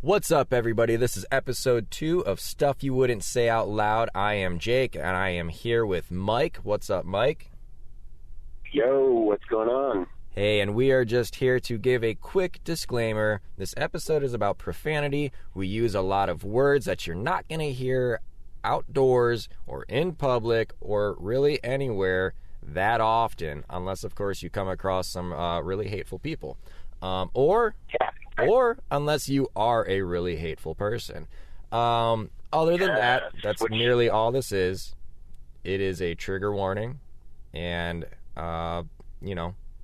What's up, everybody? This is episode 2 of Stuff You Wouldn't Say Out Loud. I am Jake, and I am here with Mike. What's up, Mike? Yo, what's going on? Hey, and we are just here to give a quick disclaimer. This episode is about profanity. We use a lot of words that you're not going to hear outdoors or in public or really anywhere that often, unless, of course, you come across some really hateful people. Or unless you are a really hateful person. Other than that, that's merely all this is. It is a trigger warning, and,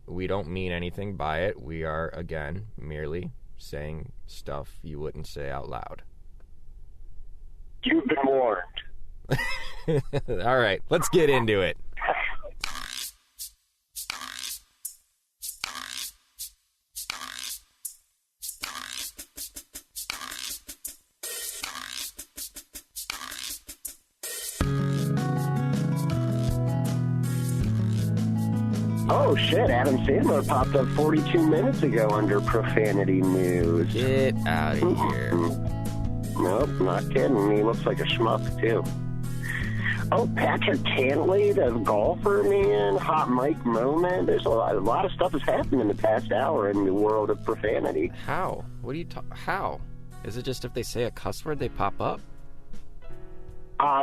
we don't mean anything by it. We are, again, merely saying stuff you wouldn't say out loud. You've been warned. All right, let's get into it. Oh shit, Adam Sandler popped up 42 minutes ago under profanity news. Get out of here. Nope, not kidding. He looks like a schmuck, too. Oh, Patrick Cantley, the golfer, man. Hot mic moment. There's a lot of stuff has happened in the past hour in the world of profanity. How? What are you how? Is it just if they say a cuss word, they pop up?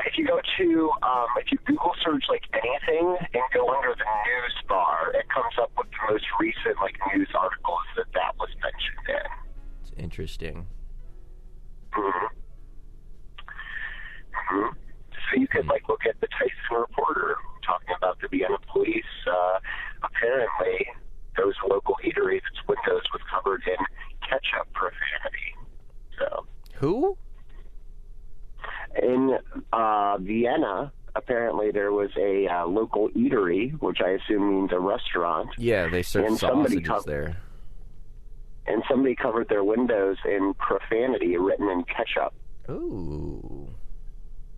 If you go to, if you Google search, anything and go under the news bar, it comes up with the most recent, news articles that was mentioned in. It's interesting. So you could, look at the Tyson Reporter talking about the Vienna police. Apparently, those local eateries, its windows was covered in ketchup profanity. So. Who? In Vienna, apparently there was a local eatery, which I assume means a restaurant. Yeah, they serve sausages there. And somebody covered their windows in profanity written in ketchup. Ooh.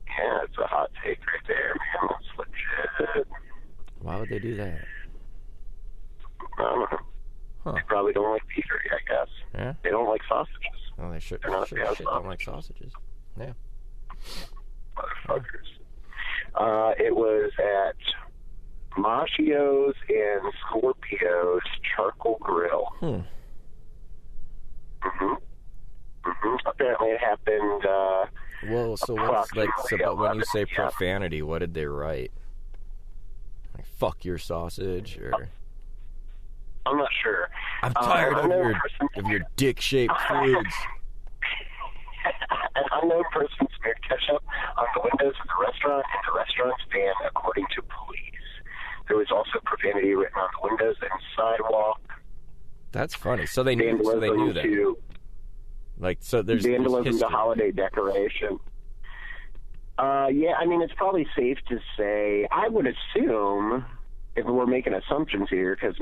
Yeah, it's a hot take right there, man. That's legit. Why would they do that? I don't know. Huh. They probably don't like eatery, I guess. Yeah? They don't like sausages. Well, they should. They're not Don't like sausages. Yeah. Motherfuckers. It was at Maggio's and Scorpio's Charcoal Grill. Apparently it happened, Whoa, so what's but when you say profanity, what did they write? Fuck your sausage, or? I'm not sure. I'm tired of your dick-shaped foods. An unknown person smeared ketchup on the windows of the restaurant and the restaurant's van, according to police. There was also profanity written on the windows and sidewalk. That's funny. So they knew that. There's vandalism history. to holiday decoration. Yeah, I mean, it's probably safe to say, I would assume, if we're making assumptions here, because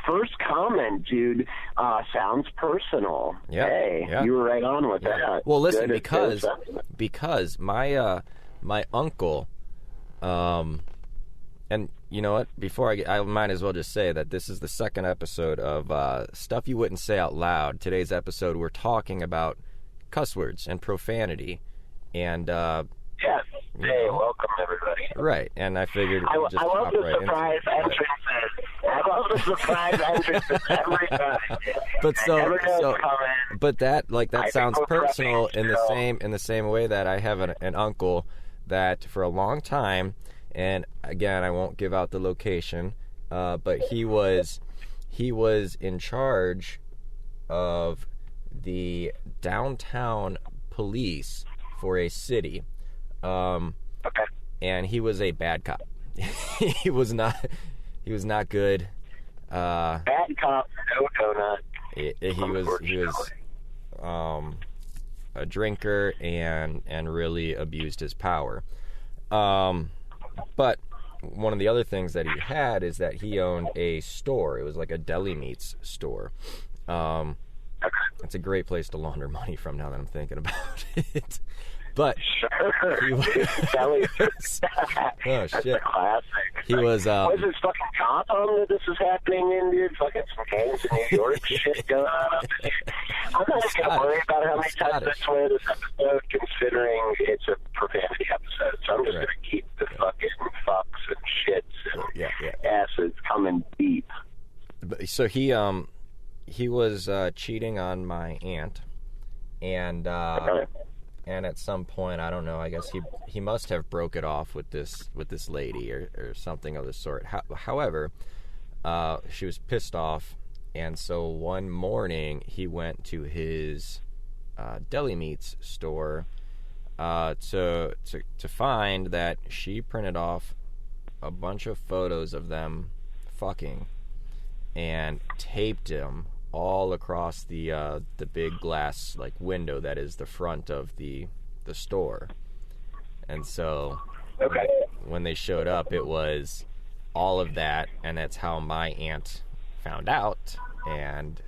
first comment, dude, sounds personal. Yep. Hey, you were right on with that. Well, listen, because my uncle, and you know what? Before I might as well just say that this is the second episode of Stuff You Wouldn't Say Out Loud. Today's episode, we're talking about cuss words and profanity, and yes. Hey, welcome everybody. Right, and I figured I love the surprise entrances. I love the surprise entrances every time. But that sounds personal in the same way that I have an uncle that for a long time, and again I won't give out the location, but he was in charge of the downtown police for a city. Okay. And he was a bad cop. He was not good. Bad cop, no donut. He was a drinker and really abused his power. But one of the other things that he had is that he owned a store. It was like a deli meats store. It's a great place to launder money from now that I'm thinking about it. But sure. he was, oh That's shit, a classic. he was. Was this fucking Gotham that this is happening in, dude? Fucking some gangs in New York shit going on up in here. I'm not even going to worry about how many times I swear this episode, considering it's a profanity episode. So I'm just going to keep the fucking fucks and shits and acids coming deep. So he was cheating on my aunt, and at some point, I don't know, I guess he must have broke it off with this lady or something of the sort. However, she was pissed off, and so one morning he went to his deli meats store to find that she printed off a bunch of photos of them fucking and taped them all across the big glass like window that is the front of the store. And so when they showed up, it was all of that, and that's how my aunt found out. And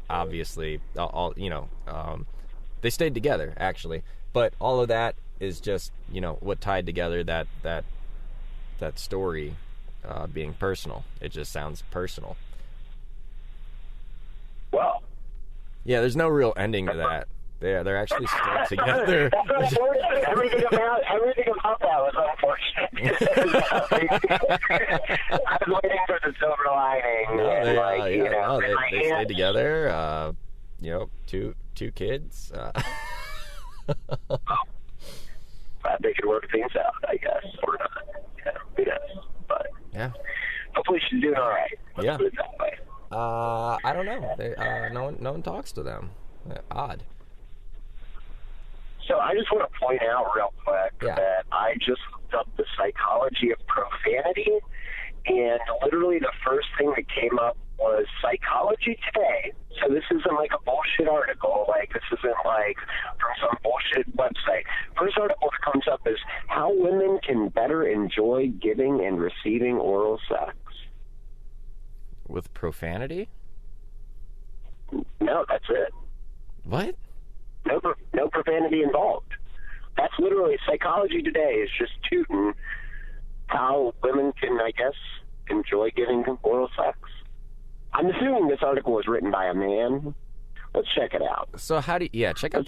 obviously all they stayed together actually, but all of that is just what tied together that story being personal. It just sounds personal. Well, yeah, there's no real ending to that. They're actually still together. That's unfortunate. Everything about that was unfortunate. I was waiting for the silver lining. They stayed together. Two kids. They could work things out, I guess, or not. Who knows? But hopefully she's doing all right. Let's put it that way. I don't know. No one talks to them. Odd. So I just want to point out real quick that I just looked up the psychology of profanity, and literally the first thing that came up was Psychology Today. So this isn't like a bullshit article. Like, this isn't like from some bullshit website. First article that comes up is how women can better enjoy giving and receiving oral sex. With profanity? No, that's it. What? No profanity involved. That's literally Psychology Today is just tooting how women can, I guess, enjoy giving oral sex. I'm assuming this article was written by a man. Let's check it out. So how do you, check out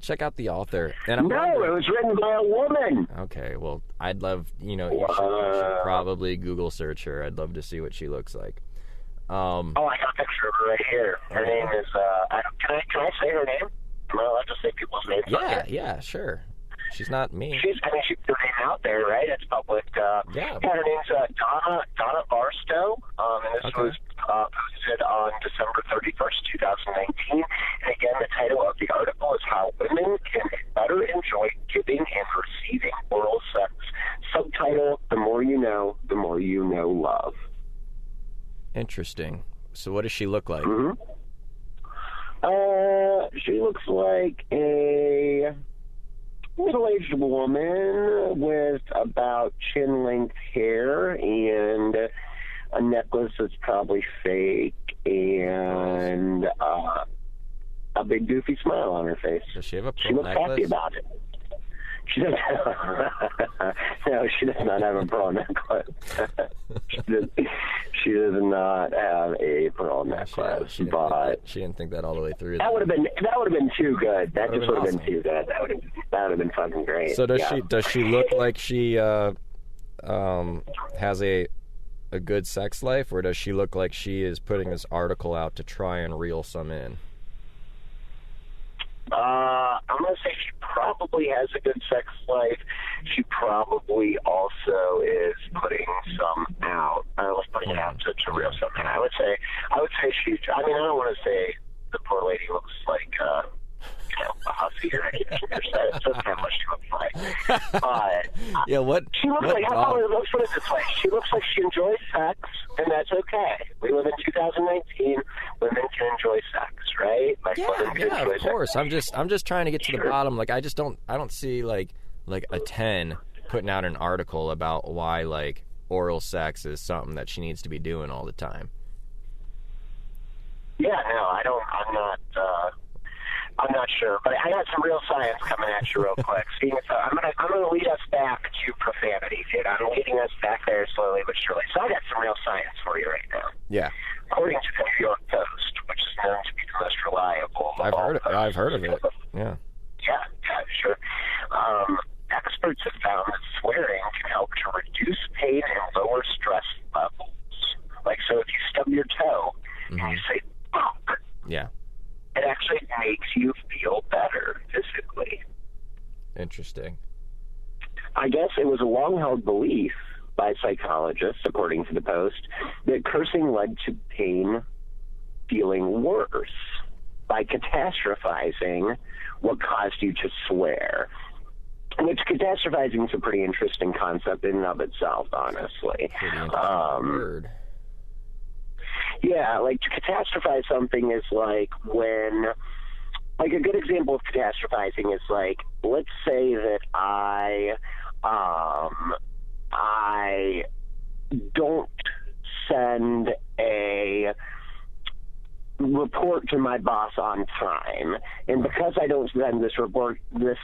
check out the author. And it was written by a woman. Okay, well, I'd love, you should probably Google search her. I'd love to see what she looks like. I got a picture of her right here. Her name is, can I say her name? Am I allowed to say people's names? Yeah, sure. She's not me. She put her name out there, right? It's public. Her name's Donna Barstow, and this was posted on December 31st, 2019. And again, the title of the article is How Women Can Better Enjoy Giving and Receiving Oral Sex. Subtitle, The More You Know, The More You Know Love. Interesting. So what does she look like? Mm-hmm. She looks like a middle-aged woman with about chin-length hair and a necklace that's probably fake and a big goofy smile on her face. Does she have a pearl She looks necklace? happy about it. She doesn't. No, she does not have a pearl necklace. She does not have a pearl necklace. She didn't think that all the way through. That would have been too good. That just would have been too good. That would have been fucking great. So does she look like she has a good sex life, or does she look like she is putting this article out to try and reel some in? I'm going to say she probably has a good sex life. She probably also is putting some out. Putting it out to reel something. I would say she's. I mean, I don't want to say the poor lady looks like a hussy or anything. That's not what she looks like. But what? She looks like. Let's put it this way. She looks like she enjoys sex, and that's okay. We live in 2019. Women can enjoy sex, right? Of course. I'm just trying to get to the bottom. Like, I don't see like a 10 putting out an article about why like oral sex is something that she needs to be doing all the time. Yeah, no, I don't. I'm not. I'm not sure, but I got some real science coming at you real quick. So I'm gonna lead us back to profanity, dude. I'm leading us back there slowly but surely. So I got some real science for you right now. Yeah. According to the New York Post, which is known to be the most reliable. I've heard of it. Yeah. Yeah, sure. Experts have found that swearing can help to reduce pain and lower stress levels. Like, so if you stub your toe and you say, fuck, yeah, it actually makes you feel better physically. Interesting. I guess it was a long-held belief by psychologists, according to the Post, that cursing led to pain feeling worse by catastrophizing what caused you to swear. Which catastrophizing is a pretty interesting concept in and of itself, honestly. Pretty interesting word. Yeah, like to catastrophize something is like when, like a good example of catastrophizing is like, let's say that I don't send a report to my boss on time, and because I don't send this report to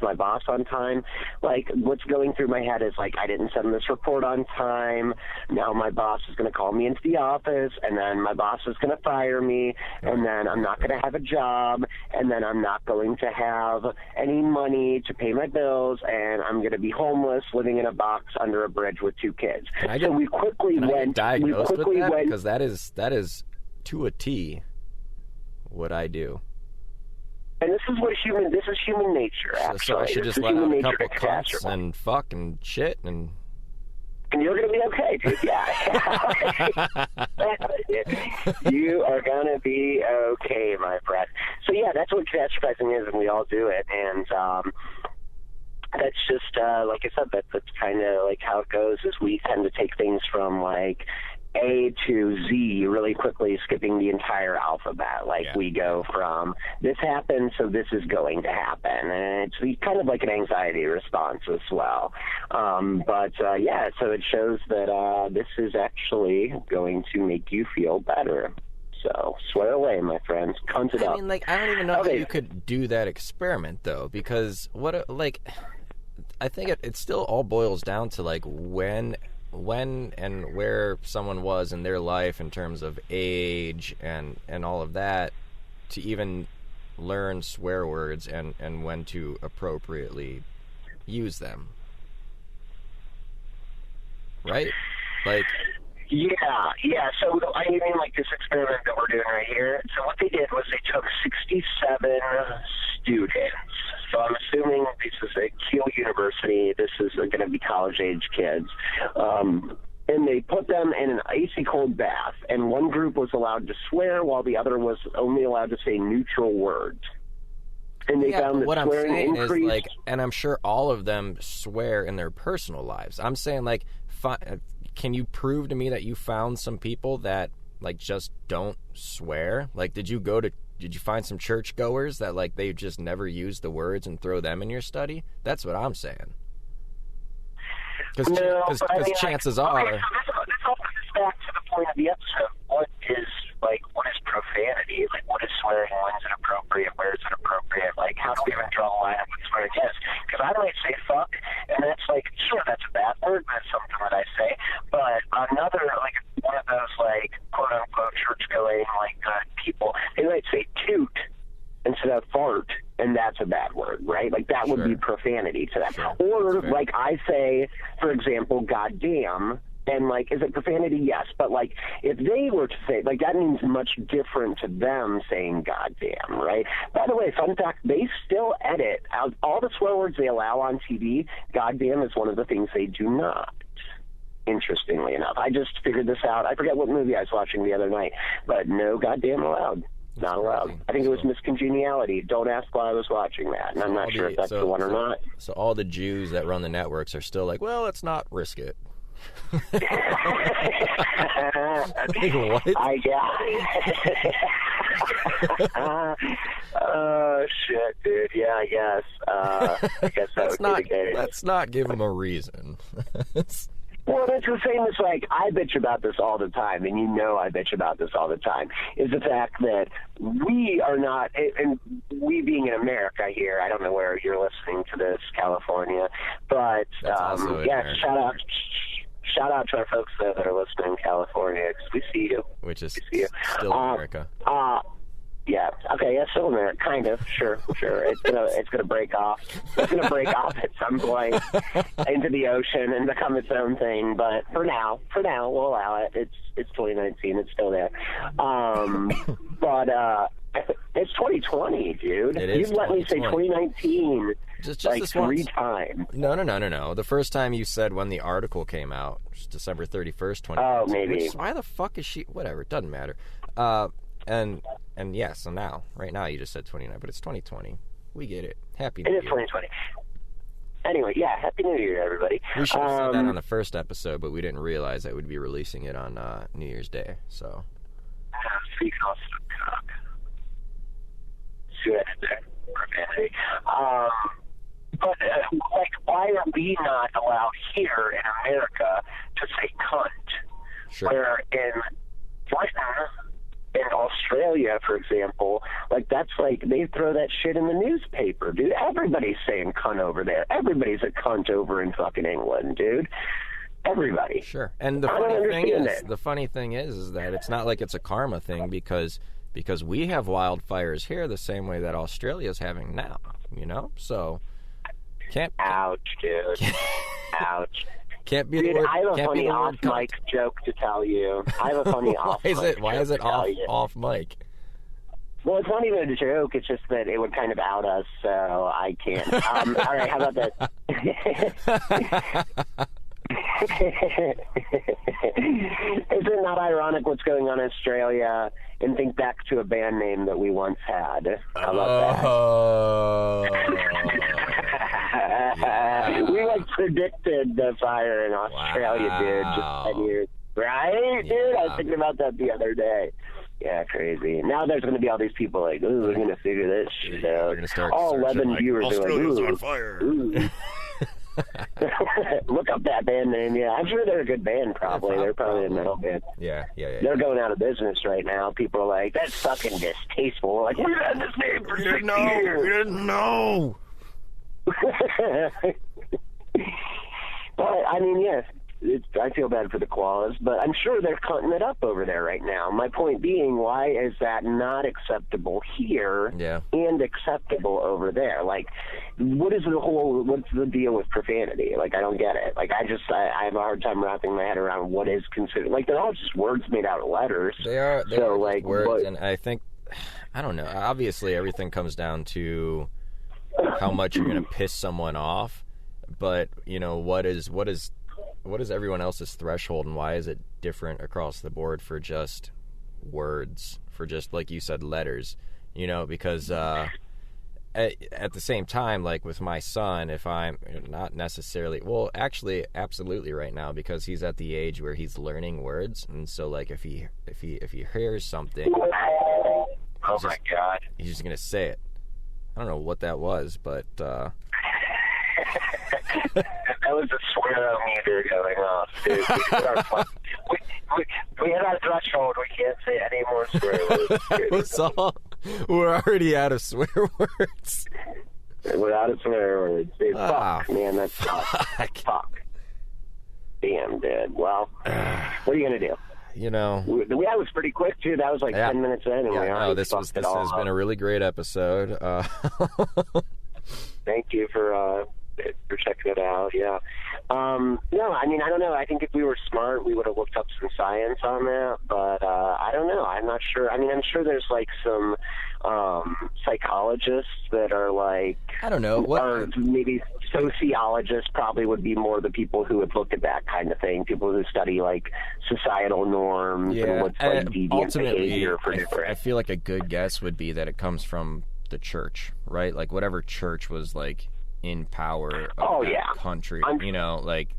my boss on time, like what's going through my head is like, I didn't send this report on time, now my boss is going to call me into the office, and then my boss is going to fire me, and then I'm not going to have a job, and then I'm not going to have any money to pay my bills, and I'm going to be homeless living in a box under a bridge with 2 kids. So we quickly went diagnosed with that, because that is to a T what I do. And this is human nature, actually. So I should just let out a couple cunts and fuck and shit and you're going to be okay, dude. Yeah. You are going to be okay, my friend. So yeah, that's what catastrophizing is, and we all do it. And that's just, like I said, that's kind of like how it goes, is we tend to take things from like A to Z really quickly, skipping the entire alphabet. Like we go from this happened, so this is going to happen, and it's kind of like an anxiety response as well. Yeah, so it shows that this is actually going to make you feel better. So swear away, my friends. Cunt it up. I mean, like, I don't even know how you could do that experiment though, because I think it still all boils down to like when and where someone was in their life in terms of age and all of that to even learn swear words and when to appropriately use them. Right? Like... Yeah. So, I mean, like this experiment that we're doing right here. So what they did was they took 67 students. So I'm assuming this is at Kiel University. This is going to be college-age kids. And they put them in an icy cold bath. And one group was allowed to swear while the other was only allowed to say neutral words. And they found that what I'm saying increased. Is, like, and I'm sure all of them swear in their personal lives. I'm saying, like, can you prove to me that you found some people that, like, just don't swear? Like, did you find some churchgoers that, like, they just never use the words and throw them in your study? That's what I'm saying. Because chances are... Okay, so this all comes back to the point of the episode. What is profanity? Like, what is swearing? When is it appropriate? Where is it appropriate? Like, how do we even draw a line of what swearing is? Because I might say fuck, and that's like, sure, that's a bad word, but it's something that I say. But another, like, one of those, like, quote-unquote church-going, like, people, they might say toot instead of fart, and that's a bad word, right? Like, that would be profanity to them. Sure. Or, like, I say, for example, goddamn, and, like, is it profanity? Yes. But, like, if they were to say, like, that means much different to them saying goddamn, right? By the way, fun fact, they still edit out all the swear words they allow on TV. Goddamn is one of the things they do not. Interestingly enough. I just figured this out. I forget what movie I was watching the other night, but no goddamn allowed. Not allowed. I think it was Miss Congeniality. Don't ask why I was watching that, and I'm not sure if that's the one or not. So all the Jews that run the networks are still like, well, let's not risk it. What? Oh shit, dude. Yeah, I guess. I guess that would be the case. Let's not give them a reason. Well, that's the same as, like, I bitch about this all the time, and you know I bitch about this all the time, is the fact that we are not, and we being in America here, I don't know where you're listening to this, California, but, America. shout out to our folks that are listening in California, because we see you. Which is still America. Yeah. Okay. Yeah. Still America. Kind of. Sure. It's gonna break off. It's gonna break off at some point into the ocean and become its own thing. But for now, we'll allow it. It's 2019. It's still there. But it's 2020, dude. It is. You've let me say 2019 just like this 3 once. times. No. The first time you said when the article came out, which was December 31st, 2019. Oh, maybe. Why the fuck is she? Whatever. It doesn't matter. And yeah, so now, right now, you just said 29, but it's 2020. We get it. Happy New Year. It is 2020. Anyway, yeah, Happy New Year, everybody. We should have said that on the first episode, but we didn't realize that we'd be releasing it on New Year's Day, so. Speaking of cock. See what I did there? Profanity. But, like, why are we not allowed here in America to say cunt? Sure. Where in Britain, in Australia, for example, like, that's like, they throw that shit in the newspaper, dude. Everybody's saying cunt over there. Everybody's a cunt over in fucking England, dude. Everybody. Sure. And the funny thing is that it's not like it's a karma thing because we have wildfires here the same way that Australia's having now, you know? So Ouch, dude. Ouch. Can't be Dude, the word, I have a can't be funny the word off-mic joke to tell you. I have a funny off-mic Why is it off mic? Well, it's not even a joke. It's just that it would kind of out us, so I can't. All right, how about that? Is it not ironic what's going on in Australia? And think back to a band name that we once had. How about that? We like predicted the fire in Australia, dude, just 10 years. Right, dude? I was thinking about that the other day. Yeah, crazy. Now there's going to be all these people like, ooh, we're going to figure this shit out. They're going to start all 11 like, viewers are like, Australia's ooh, on fire. Ooh. Look up that band name. Yeah, I'm sure they're a good band. Probably they're probably a metal band. Yeah. They're going out of business right now. People are like, that's fucking distasteful. We're like, we've had this name for 6 years. We didn't know. But I mean, yes. I feel bad for the koalas, but I'm sure they're cutting it up over there right now. My point being, why is that not acceptable here and acceptable over there? Like, what's the deal with profanity? Like, I don't get it. Like, I have a hard time wrapping my head around what is considered. Like, they're all just words made out of letters. They are like words, and I think, I don't know, obviously everything comes down to how much you're going to piss someone off, but, you know, what is everyone else's threshold, and why is it different across the board for just words, for just, like you said, letters, you know? Because at the same time, like with my son, if I'm not necessarily, well, actually, absolutely right now, because he's at the age where he's learning words, and so like if he hears something, oh my God, he's just gonna say it. I don't know what that was, but that was a swear-o-meter going off, dude. We hit our threshold. We can't say any more swear words. We're already out of swear words. We're out of swear words. Dude, fuck, man, that's fuck. Damn, dude. Well, what are you going to do? You know, that was pretty quick, too. That was like 10 minutes in, and we already this has been a really great episode. Thank you for checking it out. Yeah. No, I mean, I don't know. I think if we were smart, we would have looked up some science on that, but I don't know. I'm not sure. I mean, I'm sure there's like some psychologists that are like, I don't know, or maybe sociologists probably would be more the people who would look at that kind of thing, people who study like societal norms and what's like deviant behavior for different. I feel like a good guess would be that it comes from the church, right? Like whatever church was like in power of that country, you know, like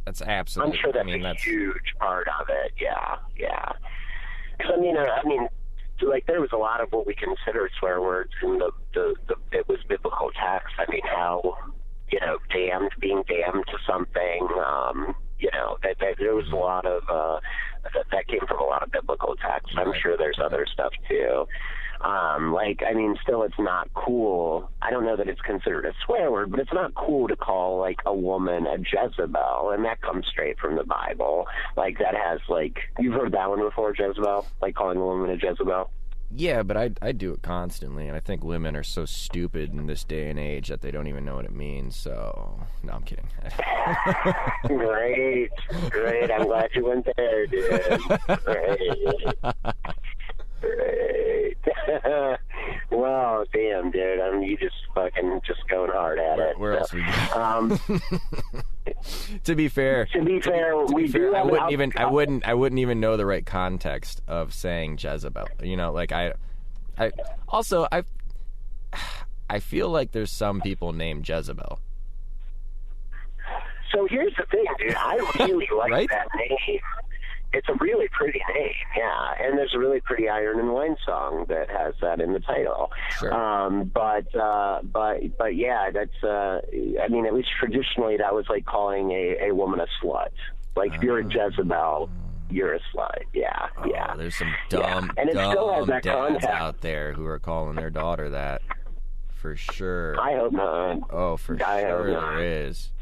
that's absolutely. I'm sure that's a huge part of it. Yeah. Because I mean, like there was a lot of what we consider swear words in the it was biblical text. I mean, how being damned to something. You know, cool. I don't know that it's considered a swear word, but it's not cool to call, like, a woman a Jezebel, and that comes straight from the Bible. Like, that has, like, you've heard that one before, Jezebel? Like, calling a woman a Jezebel? Yeah, but I do it constantly, and I think women are so stupid in this day and age that they don't even know what it means, so... No, I'm kidding. Great. I'm glad you went there, dude. Great. Well, damn, dude. You just fucking just going hard at it. Where else we go? To be fair, I wouldn't even know the right context of saying Jezebel. You know, like I feel like there's some people named Jezebel. So here's the thing, dude. I really like right? that name. It's a really pretty name, yeah. And there's a really pretty Iron and Wine song that has that in the title. Sure. But yeah, that's. I mean, at least traditionally, that was like calling a woman a slut. Like, if you're a Jezebel, you're a slut. Yeah. There's some dumb, and it still has that dads context out there who are calling their daughter that. For sure. I hope not. Oh, for sure there is.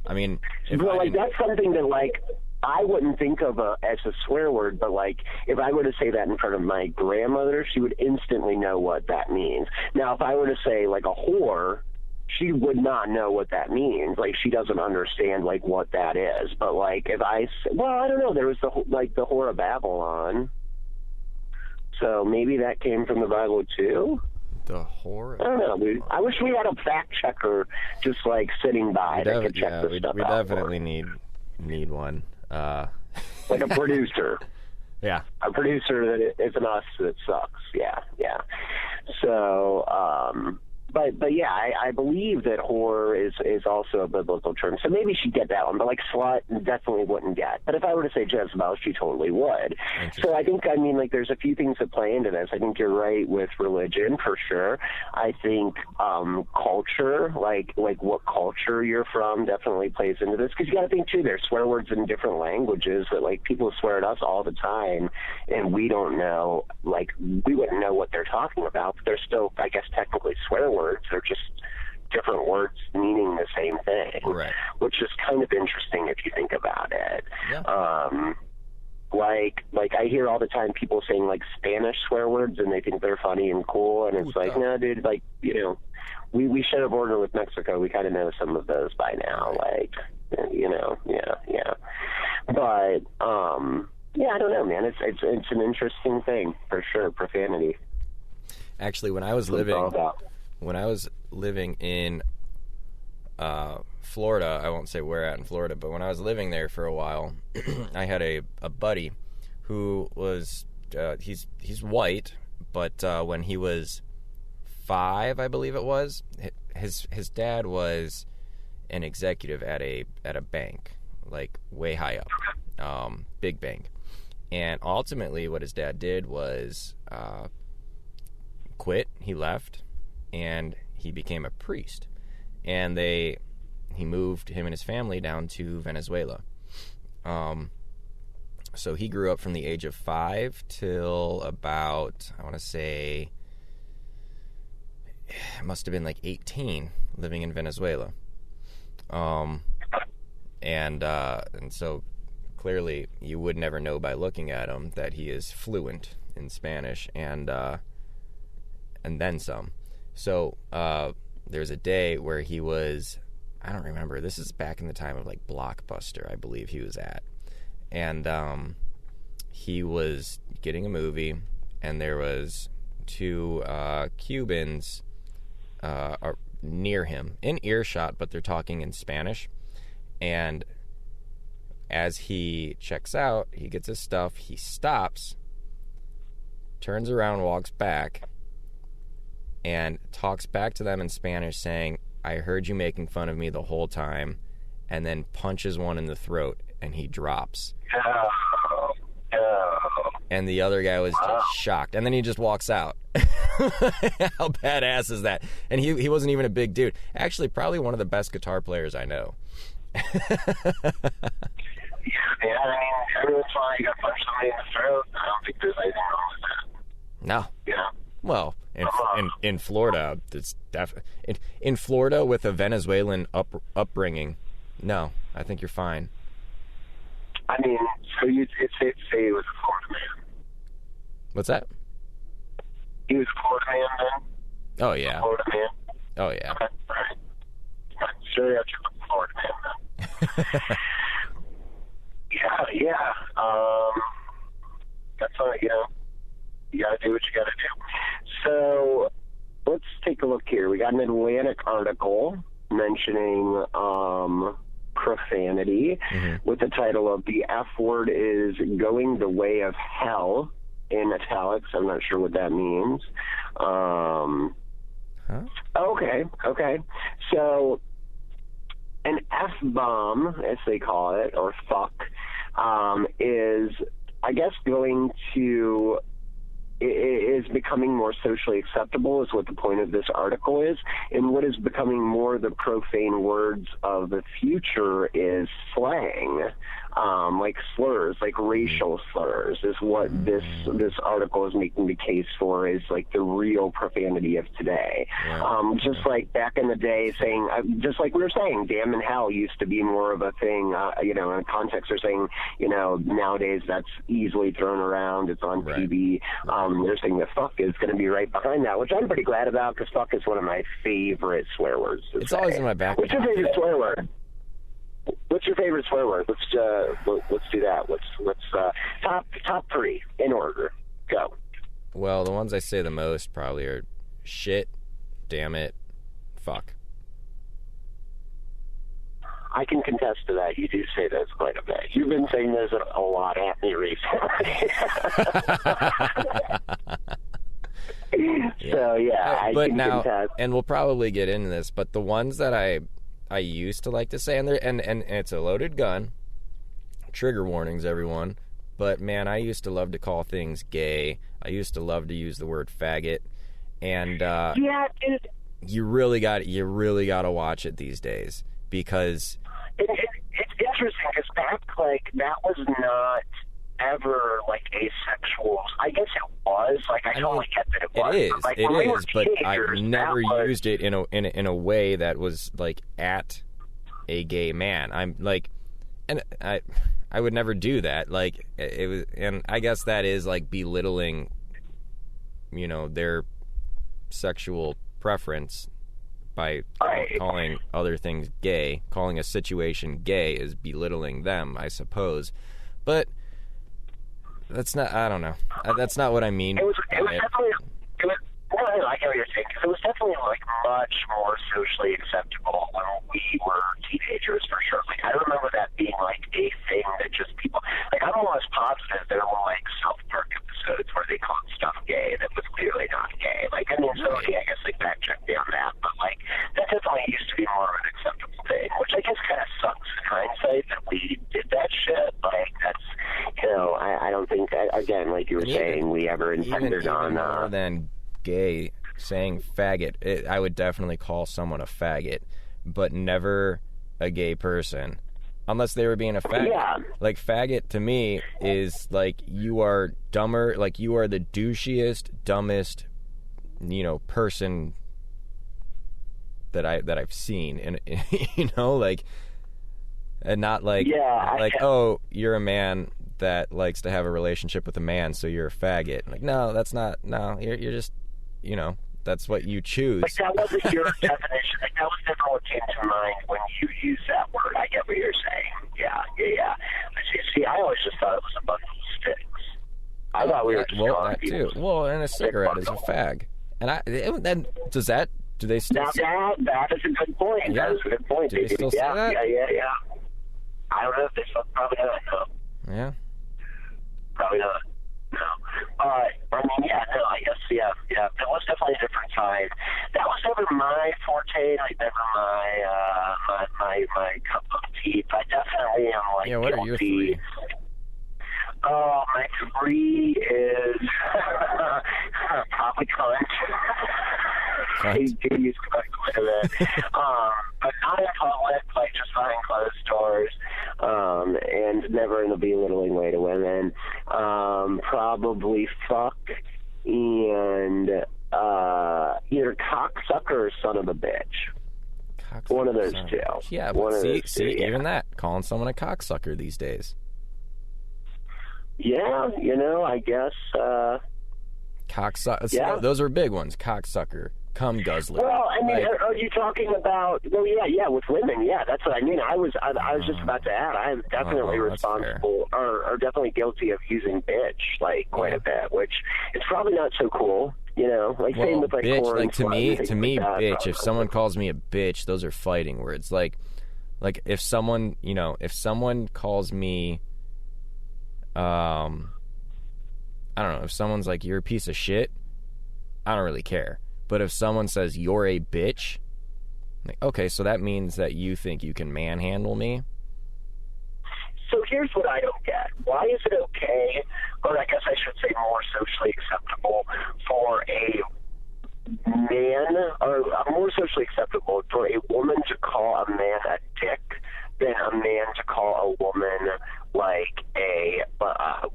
I mean, that's something that, like, I wouldn't think of as a swear word, but, like, if I were to say that in front of my grandmother, she would instantly know what that means. Now, if I were to say, like, a whore, she would not know what that means. Like, she doesn't understand, like, what that is. But, like, if I say, well, I don't know, there was the whore of Babylon. So maybe that came from the Bible, too? The whore? I don't know, dude. I wish we had a fact checker just, like, sitting by that could check this stuff out. We definitely need one. Like a producer. Yeah. A producer that isn't us that sucks. Yeah. So, but yeah, I believe that whore is also a biblical term. So maybe she'd get that one, but like slut definitely wouldn't get. But if I were to say Jezebel, she totally would. So I think, like, there's a few things that play into this. I think you're right with religion, for sure. I think culture, like what culture you're from, definitely plays into this. Because you got to think, too, there's swear words in different languages that, like, people swear at us all the time, and we don't know, like, we wouldn't know what they're talking about, but they're still, I guess, technically swear words. They're just different words meaning the same thing, right? Which is kind of interesting if you think about it. Yeah. Like I hear all the time people saying, like, Spanish swear words, and they think they're funny and cool, and it's no, dude, like, we share a border with Mexico. We kind of know some of those by now, like, yeah. But yeah, I don't know, man. It's an interesting thing for sure. Profanity. Actually, when I was living in Florida, I won't say where at in Florida, but when I was living there for a while, I had a buddy who was he's white, but when he was 5, I believe it was, his dad was an executive at a bank, like way high up, big bank, and ultimately what his dad did was quit. He left, and he became a priest, and he moved him and his family down to Venezuela. So he grew up from the age of 5 till about, I want to say, it must have been like 18, living in Venezuela. And so clearly you would never know by looking at him that he is fluent in Spanish and then some. So there's a day where he was, I don't remember, this is back in the time of like Blockbuster, I believe he was at. And he was getting a movie, and there was 2 Cubans near him, in earshot, but they're talking in Spanish. And as he checks out, he gets his stuff, he stops, turns around, walks back, and talks back to them in Spanish saying, "I heard you making fun of me the whole time," and then punches one in the throat, and he drops. And the other guy was just shocked. And then he just walks out. How badass is that? And he wasn't even a big dude. Actually, probably one of the best guitar players I know. Yeah, every once in a while you got to punch somebody in the throat. I don't think there's anything wrong with that. No. Yeah. Well, in Florida, it's in Florida with a Venezuelan upbringing. No, I think you're fine. I mean, so it's safe to say he was a Florida man. What's that? He was a Florida man then? Oh, yeah. Florida man? Oh, yeah. Okay, all right. Stereotypical Florida man then. Yeah. That's all, you know, you gotta do what you gotta do. So, let's take a look here. We got an Atlantic article mentioning profanity with the title of "The F Word is Going the Way of Hell" in italics. I'm not sure what that means. Okay. So, an F-bomb, as they call it, or fuck, is, I guess, is becoming more socially acceptable is what the point of this article is. And what is becoming more the profane words of the future is slang, like slurs, like racial slurs is what this article is making the case for, is like the real profanity of today. Just like back in the day saying, just like we were saying, damn and hell used to be more of a thing, you know, in context they're saying, you know, nowadays that's easily thrown around, it's on TV. They're saying that fuck is going to be right behind that, which I'm pretty glad about, because fuck is one of my favorite swear words to It's say. always in my back. What's your favorite swear word? What's your favorite swear word? Let's do that. Let's top three in order. Go. Well, the ones I say the most probably are shit, damn it, fuck. I can contest to that. You do say those quite a bit. You've been saying those a lot at me recently. So yeah, I but can now, contest. and we'll probably get into this, but the ones that I used to like to say, and it's a loaded gun. Trigger warnings, everyone. But man, I used to love to call things gay. I used to love to use the word faggot, and yeah, dude. You really got to watch it these days, because it's interesting, because back, like, that was not ever like asexual. I guess it was. Like, I totally get that it was. It is. Like, it is, but I've never used it in a way that was like at a gay man. I'm like, and I would never do that. Like, it was, and I guess that is like belittling, you know, their sexual preference by calling other things gay. Calling a situation gay is belittling them, I suppose. But that's not, I don't know. That's not what I mean. It was definitely, I get what you're saying, because it was definitely, like, much more socially acceptable when we were teenagers, for sure. Like, I remember that being, like, a thing that just people, like, I'm almost positive there were, like, South Park episodes where they called stuff gay that was clearly not gay. Like, I mean, so, yeah, I guess, like, fact check me on that, but, like, that definitely used to be more of an acceptable thing, which I guess kind of sucks in hindsight that we did that shit. Like, that's, you know, I don't think, again, like you were saying, we ever intended on... more than gay, saying faggot, I would definitely call someone a faggot, but never a gay person, unless they were being a faggot. Yeah. Like, faggot to me is like, you are dumber, like you are the douchiest, dumbest, you know, person that I've seen, and you know, like, and not like, oh, you're a man that likes to have a relationship with a man, so you're a faggot. Like, no, that's not. No, you're just, you know, that's what you choose. Like, that wasn't your definition. Like, that was never what came to mind when you used that word. I get what you're saying. Yeah. See, I always just thought it was a bundle of sticks. I thought we were just calling that people. too. Well, and a cigarette is a fag. And then do they still? Now that is a good point. Yeah. That is a good point. Do they still say that? Yeah. I don't know if they still, probably not. No. Yeah. Probably not. No. I mean, I guess, yeah. That was definitely a different time. That was never my forte, like, never my cup of tea, but I definitely am, like, what guilty. are your three? My three is probably Cunt. I do use Cunt quite a bit. But not in public, like, just behind closed doors, and never in a belittling way to women. Probably fuck, and either cocksucker or son of a bitch. One of those two. Yeah, but see, even that, calling someone a cocksucker these days. Yeah, I guess. Cocksucker. Yeah. Those are big ones. Cocksucker. Cum guzzler. Well, I mean, are you talking about? Well, yeah, with women, yeah, that's what I mean. I was just about to add. I am definitely responsible, or definitely guilty of using bitch quite a bit, which it's probably not so cool. Same with bitch. corn, To me, like that, bitch. probably. If someone calls me a bitch, those are fighting words. Like if someone calls me, I don't know, if someone's like, you're a piece of shit, I don't really care. But if someone says, you're a bitch, like, okay, so that means that you think you can manhandle me? So here's what I don't get. Why is it okay, or I guess I should say more socially acceptable, for a man, or more socially acceptable for a woman to call a man a dick than a man to call a woman like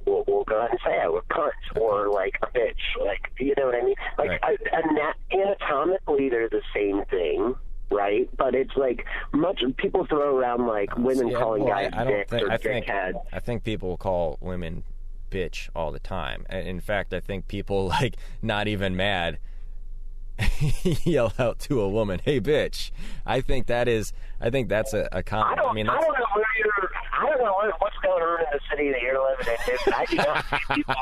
we'll go ahead and say it, a cunt, or like a bitch, you know what I mean? Anatomically, they're the same thing, right? But it's people throw around women calling guys dicks or dickheads. I think people call women bitch all the time. In fact, I think people not even mad yell out to a woman, "Hey, bitch!" I think that's a common. I don't know what's going on in the city that you're living in, dude. I do not see people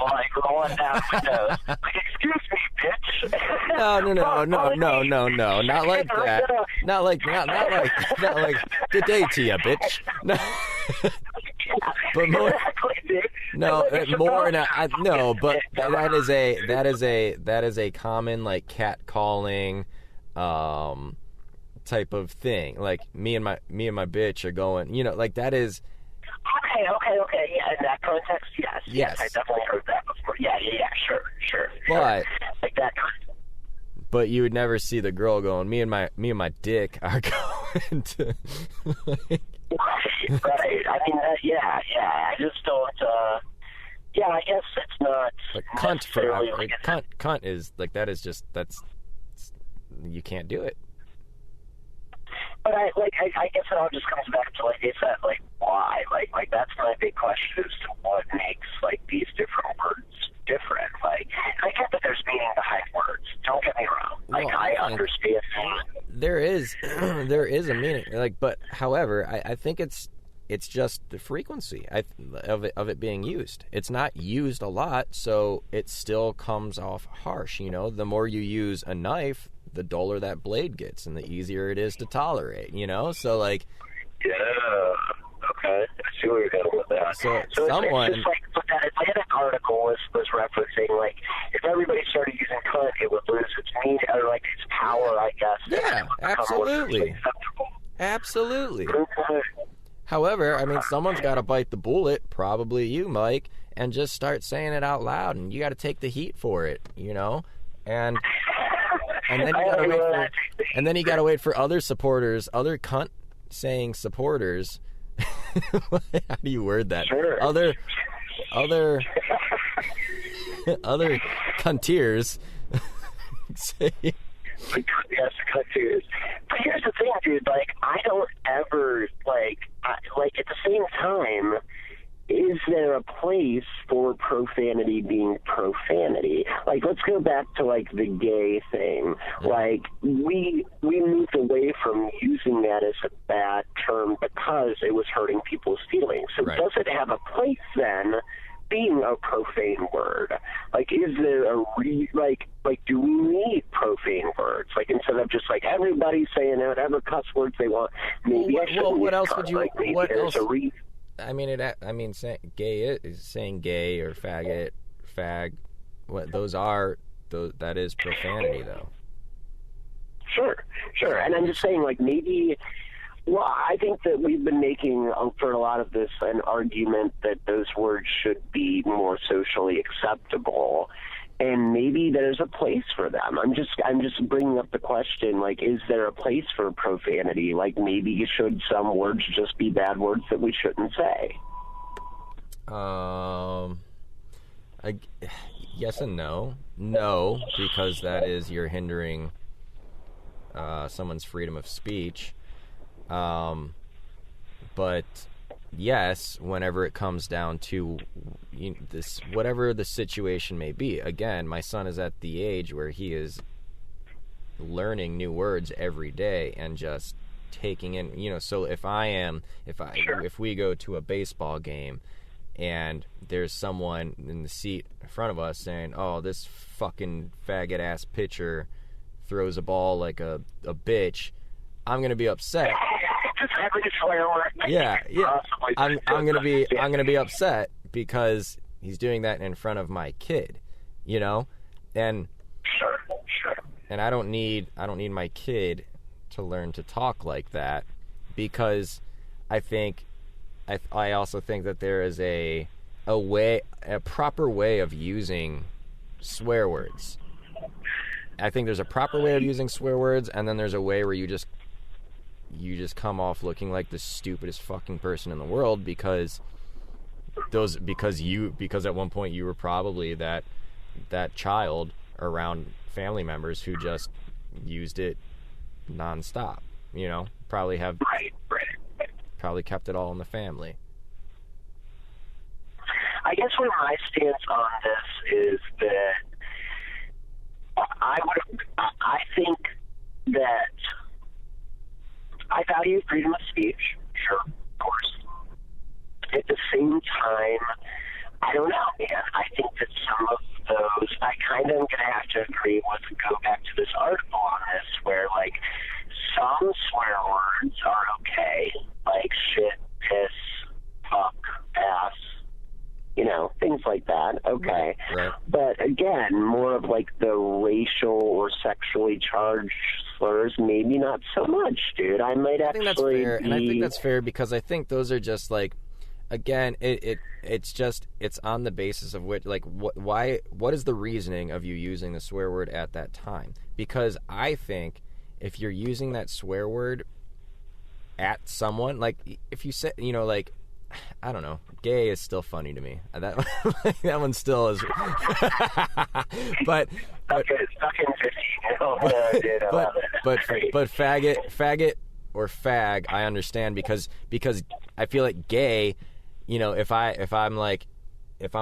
rolling down windows. Excuse me, bitch. No, not like that. Not like good day to you, bitch. No. But more, no, more. No, but that is a common catcalling, type of thing. Like me and my bitch are going. That is. Okay. Yeah, in that context, yes. I definitely heard that before. Yeah. Sure. But that. But you would never see the girl going, me and my dick are going to. Right. I mean, yeah. I just don't. Yeah, I guess it's not. Cunt is that is just you can't do it. But I guess it all just comes back to you said, why? That's my big question as to what makes these different words different. I get that there's meaning behind words. Don't get me wrong. I understand. There is a meaning. But however, I think it's just the frequency of it being used. It's not used a lot, so it still comes off harsh. The more you use a knife, the duller that blade gets, and the easier it is to tolerate. So Yeah. Okay. I see where you're going with that. So someone. It's just that Atlantic article was referencing if everybody started using cunt, it would lose its meaning or its power, I guess. Yeah, absolutely. However, I mean, someone's got to bite the bullet, probably you, Mike, and just start saying it out loud, and you got to take the heat for it, and then you got to wait for other supporters, other cunt saying supporters. How do you word that? Sure. Other cuntiers say. Yes, cuntiers. But here's the thing, dude. I don't ever at the same time. Is there a place for profanity being profanity? Let's go back to the gay thing. We moved away from using that as a bad term because it was hurting people's feelings. So does it have a place then, being a profane word? Is there a do we need profane words? Instead of just everybody saying whatever cuss words they want, maybe what else would you? What else? Gay is saying gay or faggot, fag. What those are? That is profanity, though. Sure. And I'm just saying, maybe. Well, I think that we've been making for a lot of this an argument that those words should be more socially acceptable, and maybe there's a place for them. I'm just bringing up the question, is there a place for profanity? Maybe should some words just be bad words that we shouldn't say? yes and no. No, because that is you're hindering someone's freedom of speech. But yes, whenever it comes down to this, whatever the situation may be. Again, my son is at the age where he is learning new words every day and just taking in, so if we go to a baseball game and there's someone in the seat in front of us saying, oh, this fucking faggot ass pitcher throws a ball like a bitch, I'm gonna be upset. Just every swear word. Yeah. I'm gonna be upset because he's doing that in front of my kid, and Sure. And I don't need my kid to learn to talk like that, because I also think that there is a proper way of using swear words. I think there's a proper way of using swear words, and then there's a way where you just come off looking like the stupidest fucking person in the world because at one point you were probably that child around family members who just used it nonstop, probably probably kept it all in the family. I guess where my stance on this is that I think that I value freedom of speech, sure, of course. At the same time, I don't know, man. I think that some of those, I kind of am going to have to agree with, go back to this article on this, where, like, some swear words are okay, like shit, piss, fuck, ass, things like that, okay. Right. But again, more of like the racial or sexually charged slurs, maybe not so much, dude. I might actually that's fair, and I think that's fair because I think those are just like, again, it's on the basis of which, like, what is the reasoning of you using the swear word at that time? Because I think if you're using that swear word at someone, like, if you say, like, I don't know, gay is still funny to me. That one still is. but faggot or fag, I understand because I feel like gay, if I'm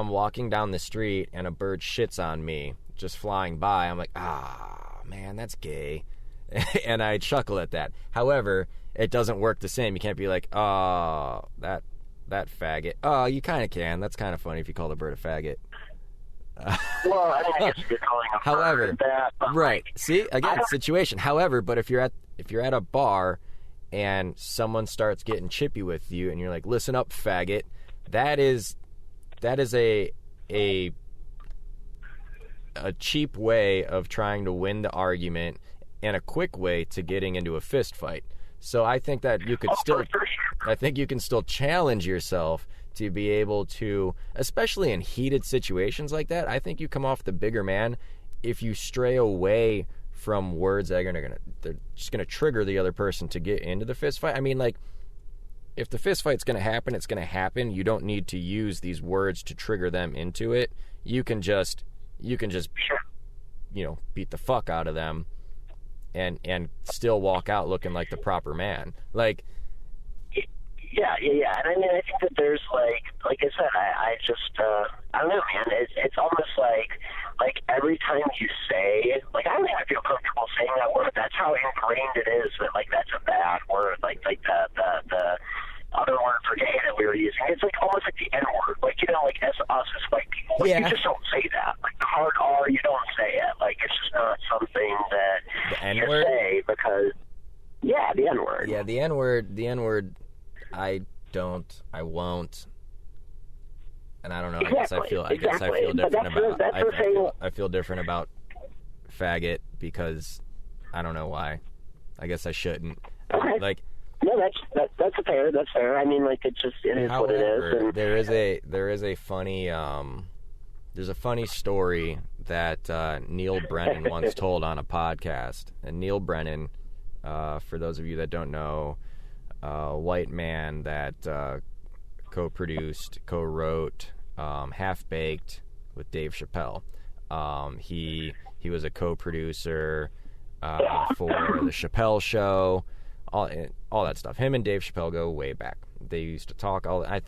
walking down the street and a bird shits on me just flying by, I'm like, man, that's gay. And I chuckle at that. However, it doesn't work the same. You can't be like, that faggot. Oh, you kind of can. That's kind of funny if you call the bird a faggot. Well, I guess you're calling a bird that. Right. See, again, situation. However, but if you're at a bar and someone starts getting chippy with you and you're like, listen up, faggot, that is a cheap way of trying to win the argument and a quick way to getting into a fist fight. So I think that you could you can still challenge yourself to be able to, especially in heated situations like that. I think you come off the bigger man if you stray away from words that are they're just gonna trigger the other person to get into the fist fight. I mean, like, if the fist fight's gonna happen, it's gonna happen. You don't need to use these words to trigger them into it. You can just beat the fuck out of them and still walk out looking like the proper man. Like, yeah. And I mean, I think that there's like I said, I just I don't know, man. It's almost like every time you say, like, I don't even feel comfortable saying that word. That's how ingrained it is that, like, that's a bad word. Like the other word for gay that we were using, it's like almost like the N word. Like, like as us as white people, like, you just don't say that. Like the hard R, you don't say it. Like, it's just not something that you say because the N word. Yeah, the N word. I won't. And I don't know. Exactly. I guess I feel different I feel different about faggot because I don't know why. I guess I shouldn't. Okay. Like, no, that's fair. That's fair. I mean, like, it's just, it is what it is. And there is a funny there's a funny story that Neil Brennan once told on a podcast. And Neil Brennan, for those of you that don't know, white man that co-produced, co-wrote Half Baked with Dave Chappelle. He was a co-producer for the Chappelle Show, all that stuff. Him and Dave Chappelle go way back. They used to talk I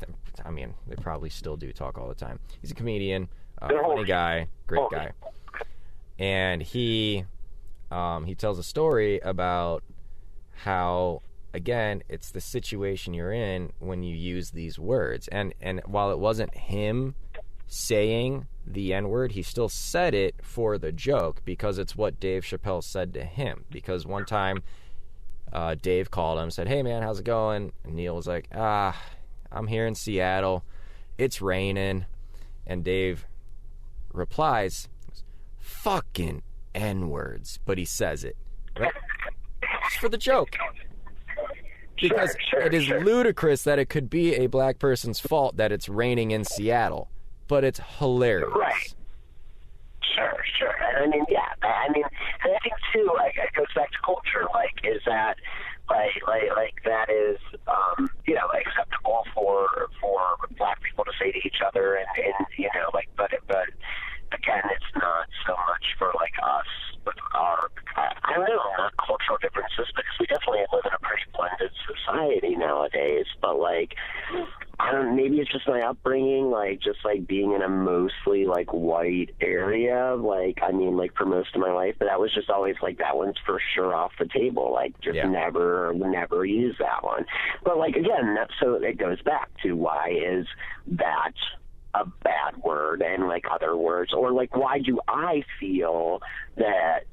mean, they probably still do talk all the time. He's a comedian, funny guy, great guy. And he tells a story about how, again, it's the situation you're in when you use these words. And while it wasn't him saying the N-word, he still said it for the joke because it's what Dave Chappelle said to him. Because one time, Dave called him, said, "Hey, man, how's it going?" And Neil was like, "I'm here in Seattle. It's raining." And Dave replies, "Fucking N-words." But he says it. Right? It's for the joke. Because it is ludicrous that it could be a black person's fault that it's raining in Seattle. But it's hilarious. Right. Sure. And I mean, yeah. I mean, and I think too, like, it goes back to culture. Like, is that like that is you know, acceptable for black people to say to each other, and you know, like, but again, it's not so much for like us with our, I don't know, not cultural differences, because we definitely live in a pretty blended society nowadays. But like, I don't, maybe it's just my upbringing, like just like being in a mostly like white area, like, I mean, like for most of my life, but that was just always like, that one's for sure off the table, like just never use that one. But like, again, so it goes back to, why is that a bad word, and like other words, or like, why do I feel that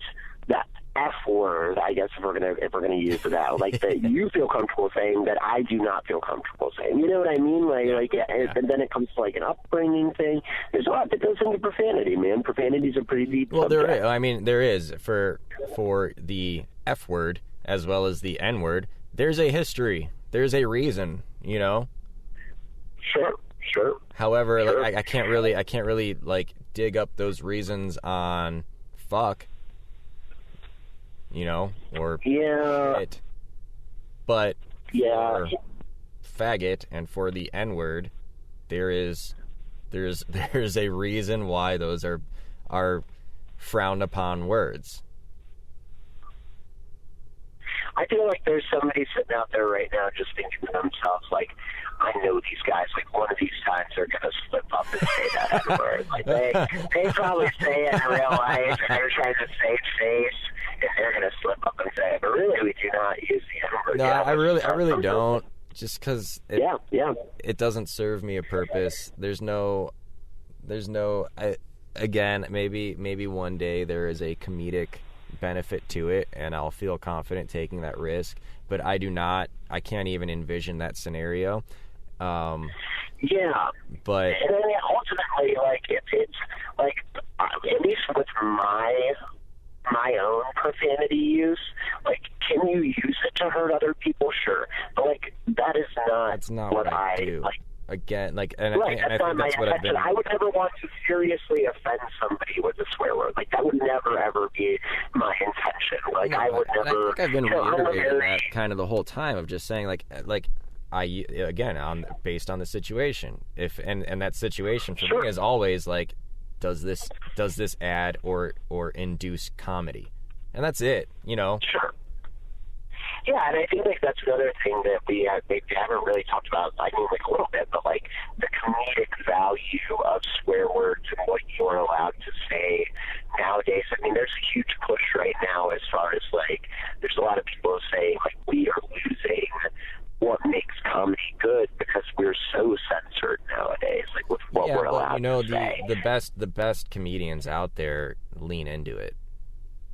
F word, I guess, if we're gonna use that, like that you feel comfortable saying that I do not feel comfortable saying, you know what I mean? And then it comes to like an upbringing thing. There's a lot that goes into profanity, man. Profanity is a pretty deep subject. There is for the F word as well as the N word. There's a history. There's a reason, you know. Sure. However, like, I can't really like dig up those reasons on fuck, you know, or it. But for faggot and for the N-word, there's a reason why those are frowned upon words. I feel like there's somebody sitting out there right now just thinking to themselves, like, I know these guys, like, one of these times they're going to slip up and say that word. Like, they probably say it in real life, and they're trying to save face, and they're going to slip up and say it. But really, we do not use the N-word. No, I really don't. Just because it doesn't serve me a purpose. There's no. Again, maybe one day there is a comedic benefit to it, and I'll feel confident taking that risk. But I can't even envision that scenario. But and then ultimately, like, it's like, at least with my own profanity use, like, can you use it to hurt other people? Sure, but like, that's not what I do. Like, again, like, and I think that's what I've been. I would never want to seriously offend somebody with a swear word. Like, that would never ever be my intention. Like, I would never. I think I've been reiterating that kind of the whole time, of just saying, like based on the situation. If and that situation for me is always like, does this add or induce comedy? And that's it, you know. Sure. Yeah, and I think like that's another thing that we haven't really talked about. I mean, like, a little bit, but like the comedic value of swear words and what you're allowed to say nowadays. I mean, there's a huge push right now as far as like, there's a lot of people saying like, we are losing what makes comedy good because we're so censored nowadays, like with what we're allowed to say. The best comedians out there lean into it.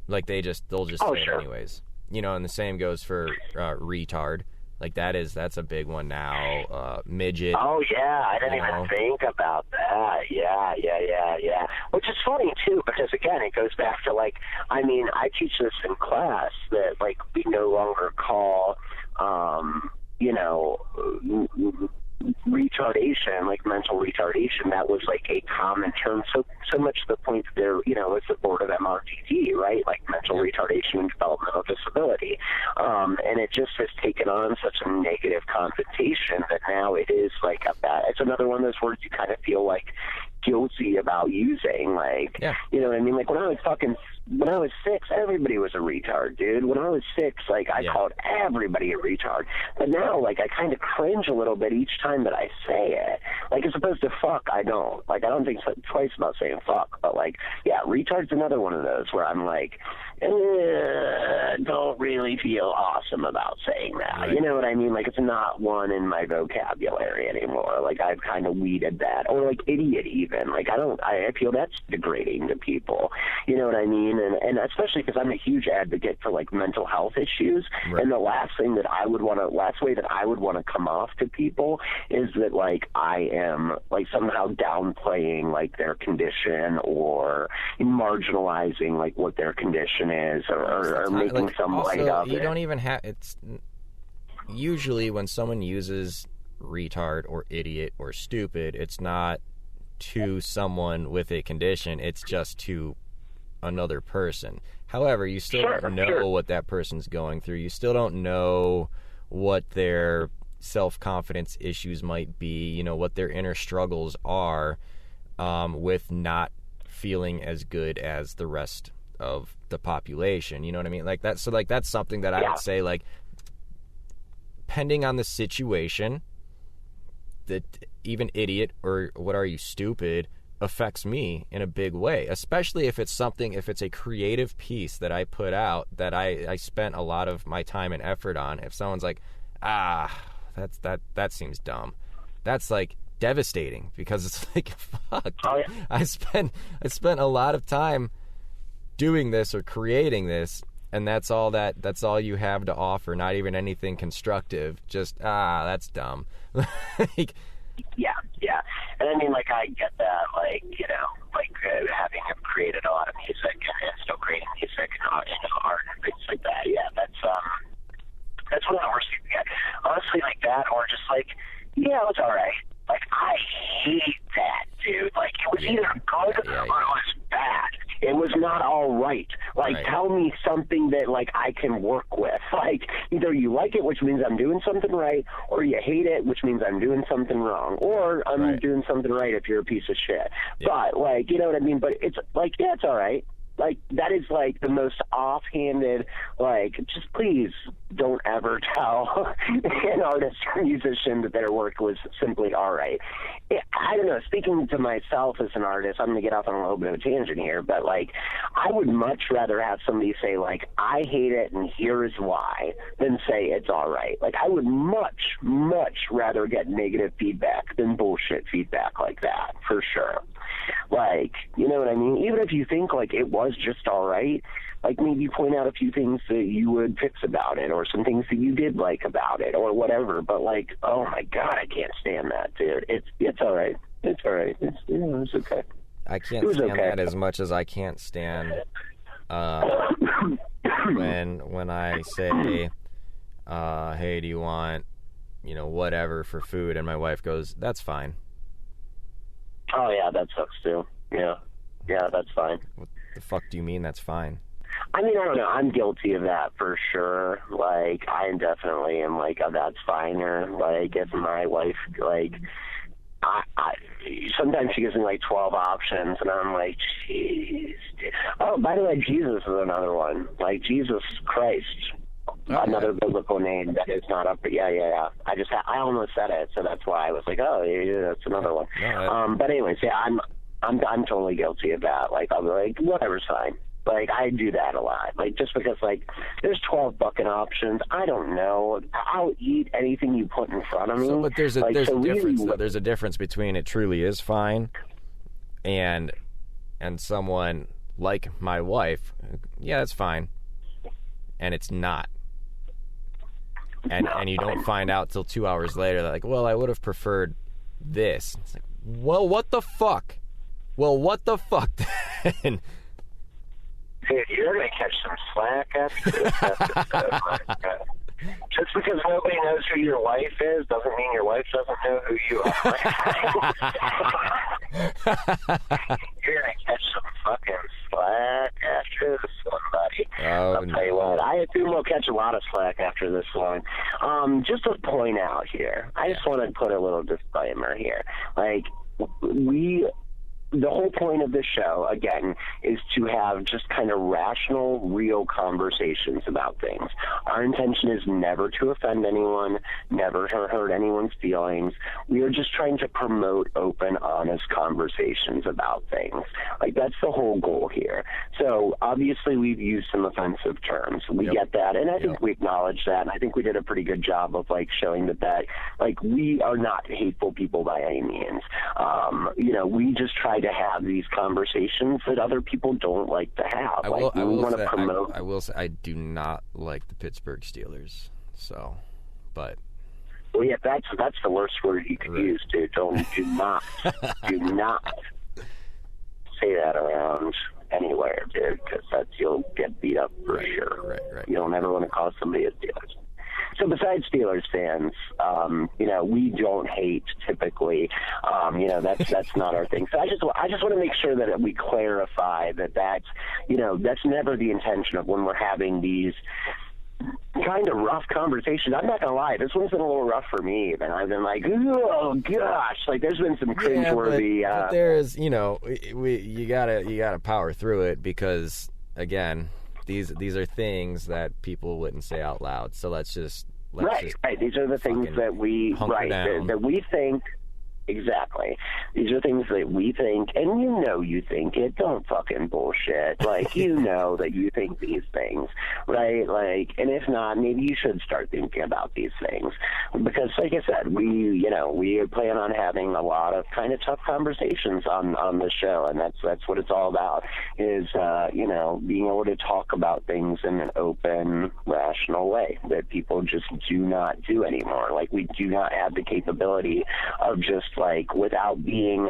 Like, they'll just say it anyways. You know, and the same goes for retard. Like, that's a big one now. Midget. Oh, yeah. I didn't even think about that. Yeah. Which is funny, too, because, again, it goes back to, like, I mean, I teach this in class that, like, we no longer call, retardation, like mental retardation. That was like a common term. So much to the point that there, it's the board of MRTD, right? Like mental retardation and developmental disability. And it just has taken on such a negative connotation that now it is like it's another one of those words you kind of feel like guilty about using. Like, you know what I mean? Like, when I was 6, everybody was a retard, dude. When I was 6, like, I called everybody a retard. But now, like, I kind of cringe a little bit each time that I say it. Like, as opposed to fuck, I don't. Like, I don't think twice about saying fuck. But, like, yeah, retard's another one of those where I'm like, don't really feel awesome about saying that. Right. You know what I mean? Like, it's not one in my vocabulary anymore. Like, I've kind of weeded that. Or, like, idiot even. Like, I feel that's degrading to people. You know what I mean? And especially because I'm a huge advocate for, like, mental health issues. Right. And the last way that I would want to come off to people is that, like, I am, like, somehow downplaying, like, their condition or marginalizing, like, what their condition is or making like, some light of it. You don't even have, it's usually when someone uses retard or idiot or stupid, it's not to someone with a condition, it's just to another person. However, you still don't know what that person's going through. You still don't know what their self-confidence issues might be, you know, what their inner struggles are with not feeling as good as the rest of the population. You know what I mean? Like that. So like that's something that I would say, like, depending on the situation, that even idiot or what are you, stupid, affects me in a big way, especially if it's a creative piece that I put out that I spent a lot of my time and effort on. If someone's like, that seems dumb, that's like devastating, because it's like, fuck, I spent a lot of time doing this or creating this, and that's all you have to offer, not even anything constructive, just that's dumb. Like, yeah. And I mean, like, I get that, like, you know, like, having created a lot of music and still creating music and art and things like that. Yeah, that's one of the worst things to get. Honestly, like that, or just like, yeah, it's all right. Like, I hate that, dude. Like, it was either good or it was bad. It was not all right. Like, tell me something that, like, I can work with. Like, either you like it, which means I'm doing something right, or you hate it, which means I'm doing something wrong. Or I'm doing something right if you're a piece of shit. Yeah. But, like, you know what I mean? But it's, like, yeah, it's all right. Like, that is, like, the most offhanded, like, just please don't ever tell an artist or musician that their work was simply all right. I don't know, speaking to myself as an artist, I'm going to get off on a little bit of a tangent here, but, like, I would much rather have somebody say, like, I hate it and here is why, than say it's all right. Like, I would much, much rather get negative feedback than bullshit feedback like that, for sure. Like, you know what I mean? Even if you think, like, it was just all right, like, maybe point out a few things that you would fix about it, or some things that you did like about it, or whatever. But, like, oh my God, I can't stand that, dude. It's all right. It's all right. It's, you know, it's okay. I can't stand that as much as I can't stand when I say, hey, do you want, you know, whatever for food? And my wife goes, that's fine. Oh, yeah, that sucks, too. Yeah, that's fine. What the fuck do you mean that's fine? I mean, I don't know. I'm guilty of that for sure. Like, I definitely am like, oh, that's fine. Or, like, if my wife, like, I sometimes she gives me, like, 12 options, and I'm like, jeez. Oh, by the way, Jesus is another one. Like, Jesus Christ. Another biblical name that is not up. Yeah. I almost said it, so that's why I was like, oh, yeah, that's another one. But anyways, yeah, I'm totally guilty of that. Like, I'll be like, whatever's fine. Like, I do that a lot. Like, just because, like, there's 12 fucking options. I don't know. I'll eat anything you put in front of me. But there's a difference. Really, there's a difference between it truly is fine and someone like my wife, yeah, that's fine, and it's not. And you don't find out till 2 hours later that, like, well, I would have preferred this. It's like, well, what the fuck? Then? Dude, you're going to catch some slack after this episode. Just because nobody knows who your wife is doesn't mean your wife doesn't know who you are. You're going to catch some fucking slack after this one, buddy. I'll tell you what, I assume we'll catch a lot of slack after this one. Just to point out here, I just want to put a little disclaimer here. Like, the whole point of this show, again, is to have just kind of rational, real conversations about things. Our intention is never to offend anyone, never to hurt anyone's feelings. We are just trying to promote open, honest conversations about things. Like, that's the whole goal here. So, obviously, we've used some offensive terms. We get that, and I think we acknowledge that, and I think we did a pretty good job of, like, showing that, like, we are not hateful people by any means. We just try to have these conversations that other people don't like to have. I will say I do not like the Pittsburgh Steelers. So, but well, yeah, that's the worst word you could use, dude. Do not say that around anywhere, dude, because you'll get beat up for sure. Right. You don't ever want to call somebody a Steelers. So besides Steelers fans, we don't hate typically. That's not our thing. So I just want to make sure that we clarify that's never the intention of when we're having these kind of rough conversations. I'm not gonna lie, this one's been a little rough for me. And I've been like, oh gosh, like there's been some cringeworthy. But there's, you gotta power through it because again, these are things that people wouldn't say out loud. So let's just right. These are the things that we that we think. Exactly. These are things that we think, and you think it. Don't fucking bullshit. Like, that you think these things, right? Like, and if not, maybe you should start thinking about these things. Because, like I said, we plan on having a lot of kind of tough conversations on the show, and that's what it's all about, is, being able to talk about things in an open, rational way that people just do not do anymore. Like, we do not have the capability of just, like, without being,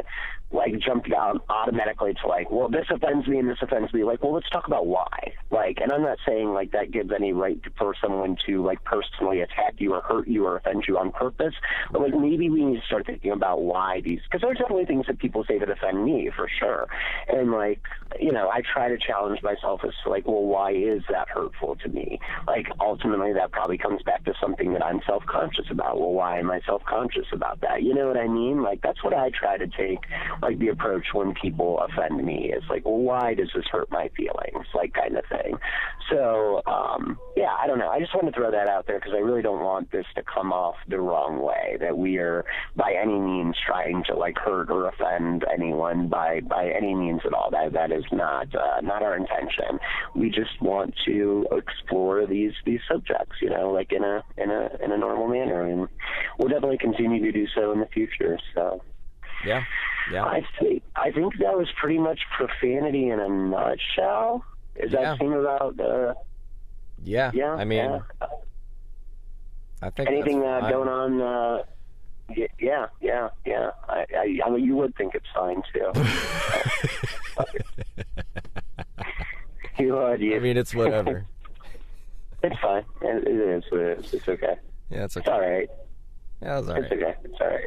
like, jumped down automatically to, like, well, this offends me and this offends me. Like, well, let's talk about why. Like, and I'm not saying, like, that gives any right for someone to, like, personally attack you or hurt you or offend you on purpose. But, like, maybe we need to start thinking about why these, because there's definitely things that people say that offend me, for sure. And, like, I try to challenge myself as to, like, well, why is that hurtful to me? Like, ultimately, that probably comes back to something that I'm self-conscious about. Well, why am I self-conscious about that? You know what I mean? Like, that's what I try to take, like, the approach when people offend me is like, well, why does this hurt my feelings? Like, kind of thing. So, I don't know. I just want to throw that out there because I really don't want this to come off the wrong way, that we are by any means trying to, like, hurt or offend anyone by any means at all. That is not our intention. We just want to explore these subjects, like in a normal manner, and we'll definitely continue to do so in the future. So. Yeah. I think that was pretty much profanity in a nutshell. Does that seem about? Yeah. I mean, I think anything going on. Yeah. I mean, you would think it's fine too. You would. I mean, it's whatever. It's fine. It is what it is. It's okay. Yeah, it's okay. It's all right. Yeah, it's all right. It's okay. It's all right.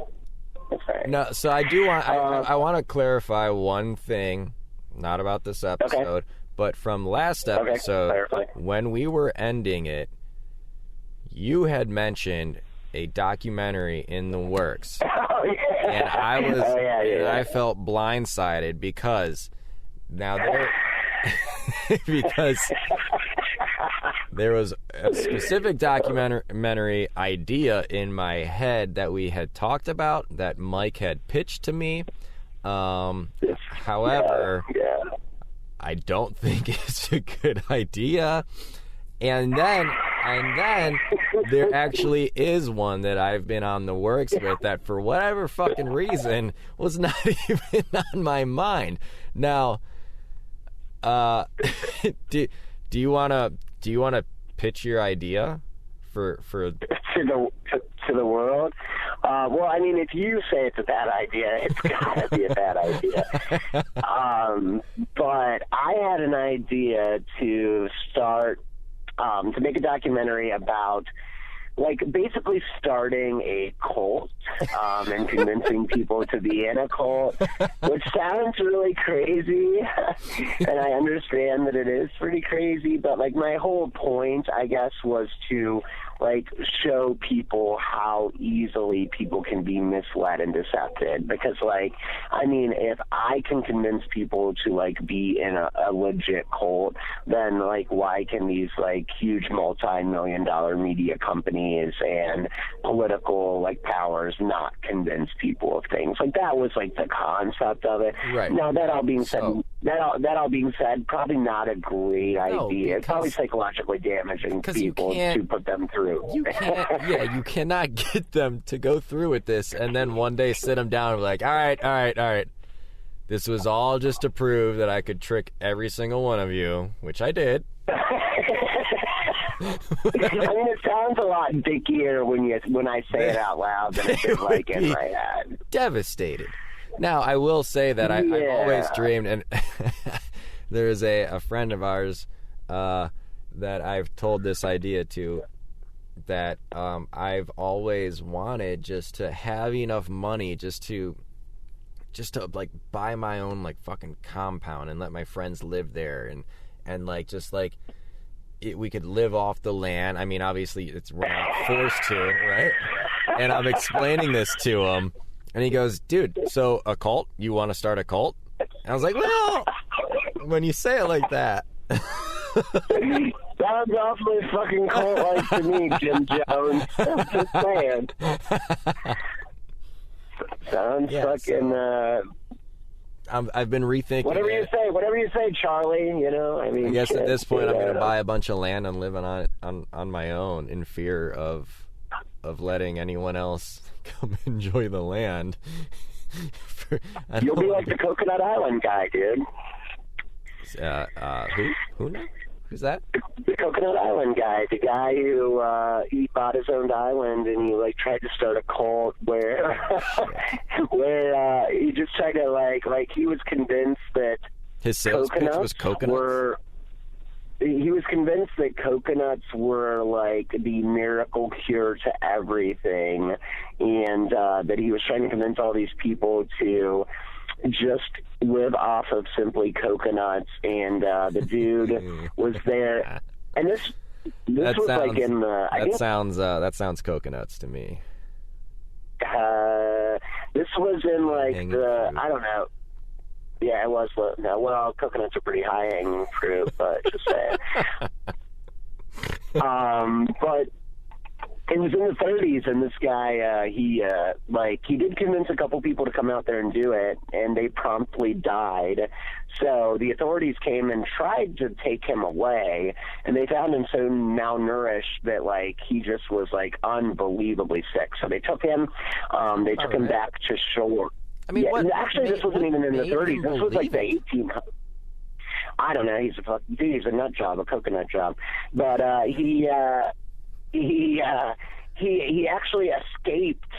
No, so I do want I want to clarify one thing, not about this episode, but from last episode, when we were ending it, you had mentioned a documentary in the works. Oh, yeah. And I was and I felt blindsided because there was a specific documentary idea in my head that we had talked about that Mike had pitched to me. However, I don't think it's a good idea. And then there actually is one that I've been on the works with that for whatever fucking reason was not even on my mind. Now, do you want to pitch your idea for to the world? Well, I mean, if you say it's a bad idea, it's gotta be a bad idea. But I had an idea to start to make a documentary about, like, basically starting a cult and convincing people to be in a cult, which sounds really crazy, and I understand that it is pretty crazy, but, like, my whole point, I guess, was to, like show people how easily people can be misled and decepted. Because like, I mean, if I can convince people to like be in a legit cult, then like why can these like huge multi-million-dollar media companies and political like powers not convince people of things? Like that was like the concept of it. Right. Now that all being said, that all being said, probably not a great idea. It's probably psychologically damaging people to put them through. You cannot get them to go through with this and then one day sit them down and be like, all right. This was all just to prove that I could trick every single one of you, which I did. I mean, it sounds a lot dickier when I say it out loud than it did like in my head. Devastated. Now, I will say that I've always dreamed, and there's a friend of ours that I've told this idea to, that I've always wanted just to have enough money just to like buy my own like fucking compound and let my friends live there and like just like we could live off the land. I mean, obviously we're not forced to, right? And I'm explaining this to him, and he goes, "Dude, so a cult? You want to start a cult?" And I was like, "Well, when you say it like that." Sounds awfully fucking cult-like to me, Jim Jones. I'm just saying. Sounds fucking. I've been rethinking. Whatever you say, Charlie. You know, I mean. I guess at this point, I'm going to buy a bunch of land and live on my own, in fear of letting anyone else come enjoy the land. You'll be like the Coconut Island guy, dude. Who now? Who's that? The Coconut Island guy, the guy who he bought his own island and he like tried to start a cult where he just tried to like he was convinced that his sales pitch was coconuts. He was convinced that coconuts were like the miracle cure to everything, and that he was trying to convince all these people to just live off of simply coconuts. And the dude was there, and this was like in the. That sounds coconuts to me. This was in like I don't know. Yeah, it was. No, well, coconuts are pretty high hanging fruit, but just saying. But it was in the 30s, and this guy, he did convince a couple people to come out there and do it, and they promptly died. So the authorities came and tried to take him away, and they found him so malnourished that like he just was like unbelievably sick. So they took him. They took him back to shore. I mean, this wasn't even in the 30s. This was like the 1800s. I don't know. He's a nut job, a coconut job. But he actually escaped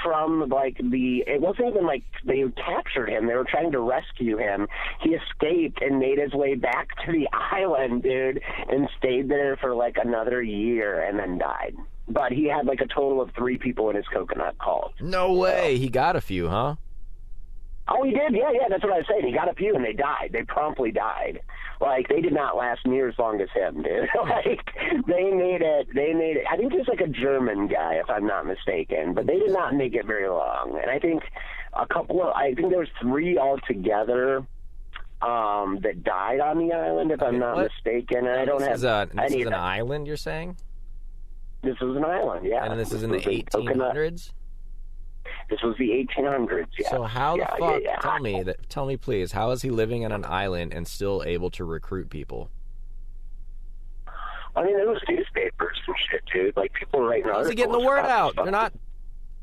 from like it wasn't even like they captured him. They were trying to rescue him. He escaped and made his way back to the island, dude, and stayed there for like another year and then died. But he had like a total of 3 people in his coconut cult. No way. He got a few, huh? Oh, he did? Yeah, that's what I was saying. He got a few, and they died. They promptly died. Like, they did not last near as long as him, dude. Like, they made it, I think he was like a German guy, if I'm not mistaken, but they did not make it very long. And I think there was 3 altogether that died on the island, if I'm not mistaken. And I don't have this is an island, you're saying? This was an island, yeah. And this is in the 1800s? This was the 1800s, yeah. So how the fuck, tell me please, how is he living on an island and still able to recruit people? I mean, there was newspapers and shit, dude. Like, people were writing articles. How's he getting the word out? They're not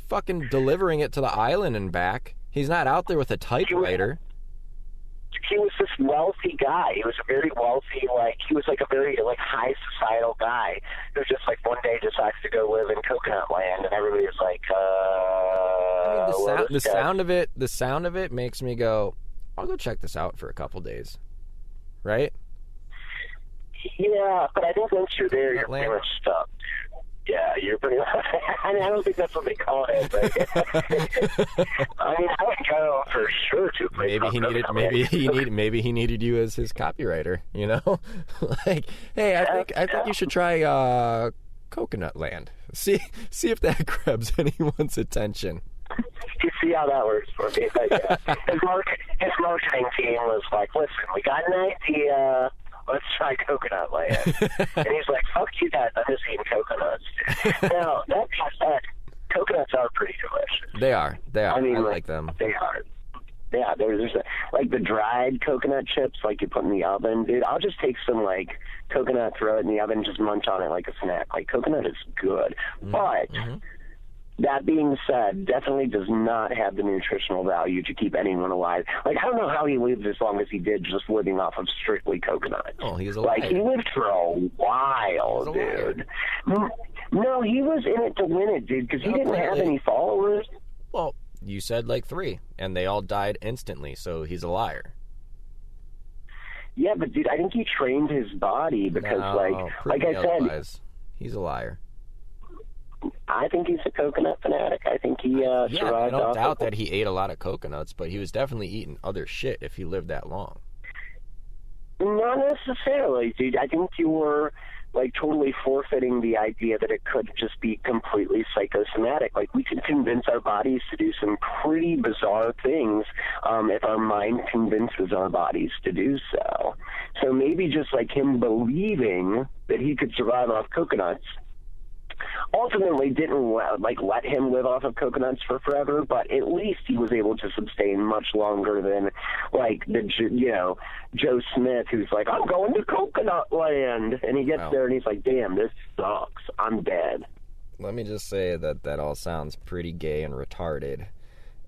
fucking delivering it to the island and back. He's not out there with a typewriter. He was this wealthy guy. He was a very wealthy, he was like a very high societal guy who just one day decides to go live in coconut land, and everybody was like, the sound of it makes me go, I'll go check this out for a couple days, right? Yeah, but I think once you're there, you're pretty much stuck. Yeah, you're pretty much. I mean, I don't think that's what they call it, but I mean, I would go for sure to a place. Maybe he needed you as his copywriter. You know, hey, I think you should try Coconut Land. See if that grabs anyone's attention. You see how that works for me. Yeah. His marketing team was like, listen, we got an idea. Let's try Coconut Land. And he's like, fuck you guys, I'm just eating coconuts. Now, that being said, coconuts are pretty delicious. They are. I mean, I like them. They are. Yeah, there's like the dried coconut chips, like you put in the oven, dude. I'll just take some like coconut, throw it in the oven, and just munch on it like a snack. Like coconut is good, but that being said, definitely does not have the nutritional value to keep anyone alive. Like I don't know how he lived as long as he did, just living off of strictly coconut. Oh, he's alive. Like he lived for a while, dude. No, he was in it to win it, dude, because he didn't have any followers. Well, you said like 3, and they all died instantly, so he's a liar. Yeah, but dude, I think he trained his body because, like I said, he's a liar. I think he's a coconut fanatic. I think he survived. I don't doubt that he ate a lot of coconuts, but he was definitely eating other shit if he lived that long. Not necessarily, dude. I think you were like totally forfeiting the idea that it could just be completely psychosomatic. Like we can convince our bodies to do some pretty bizarre things if our mind convinces our bodies to do so. So maybe just like him believing that he could survive off coconuts ultimately didn't let him live off of coconuts for forever, but at least he was able to sustain much longer than like Joe Smith, who's like, I'm going to Coconut Land, and he gets there and he's like, damn, this sucks, I'm dead. Let me just say that all sounds pretty gay and retarded,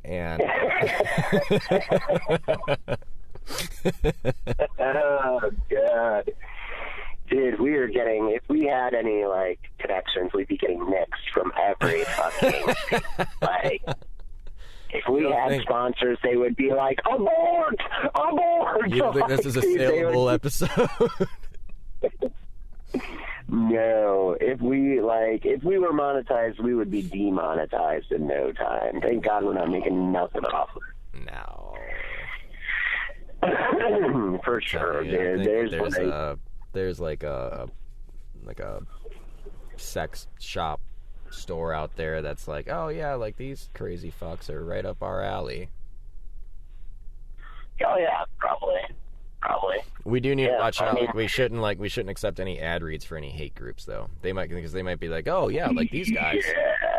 and oh god. Dude, if we had any, like, connections, we'd be getting mixed from every fucking, like, if we had sponsors, they would be like, abort! You don't think this is a saleable episode? No. If we were monetized, we would be demonetized in no time. Thank God we're not making nothing off of it. No. For sure, dude. There's like a sex shop store out there that's like, oh yeah, like these crazy fucks are right up our alley. Oh yeah, probably. We do need to watch out. Like, we shouldn't accept any ad reads for any hate groups though. They might be like, oh yeah, like these guys,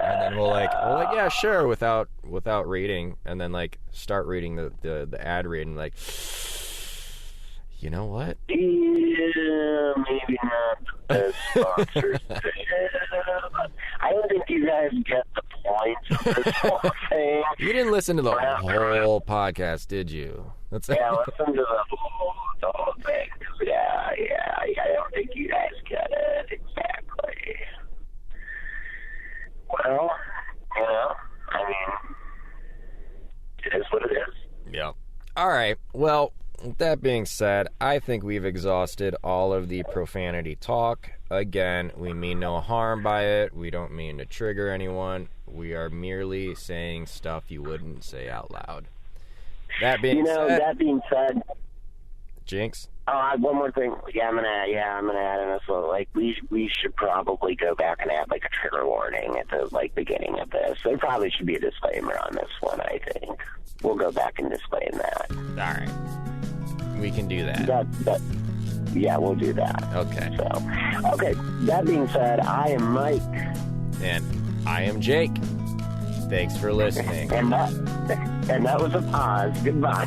and then we'll like yeah, sure, without reading, and then like start reading the ad read and like, you know what? Yeah, maybe not the sponsors. I don't think you guys get the point of this whole thing. You didn't listen to the whole podcast, did you? Yeah, listen to the whole thing. Yeah, I don't think you guys get it exactly. Well, I mean, it is what it is. Yeah. All right. Well, with that being said, I think we've exhausted all of the profanity talk. Again, we mean no harm by it. We don't mean to trigger anyone. We are merely saying stuff you wouldn't say out loud. That being said, Jinx. Oh, one more thing. I'm gonna add in this little, like, we should probably go back and add like a trigger warning at the beginning of this. There probably should be a disclaimer on this one. I think we'll go back and disclaim that. All right. We can do that. Yeah, we'll do that. Okay. Okay. That being said, I am Mike. And I am Jake. Thanks for listening. And that was a pause. Goodbye.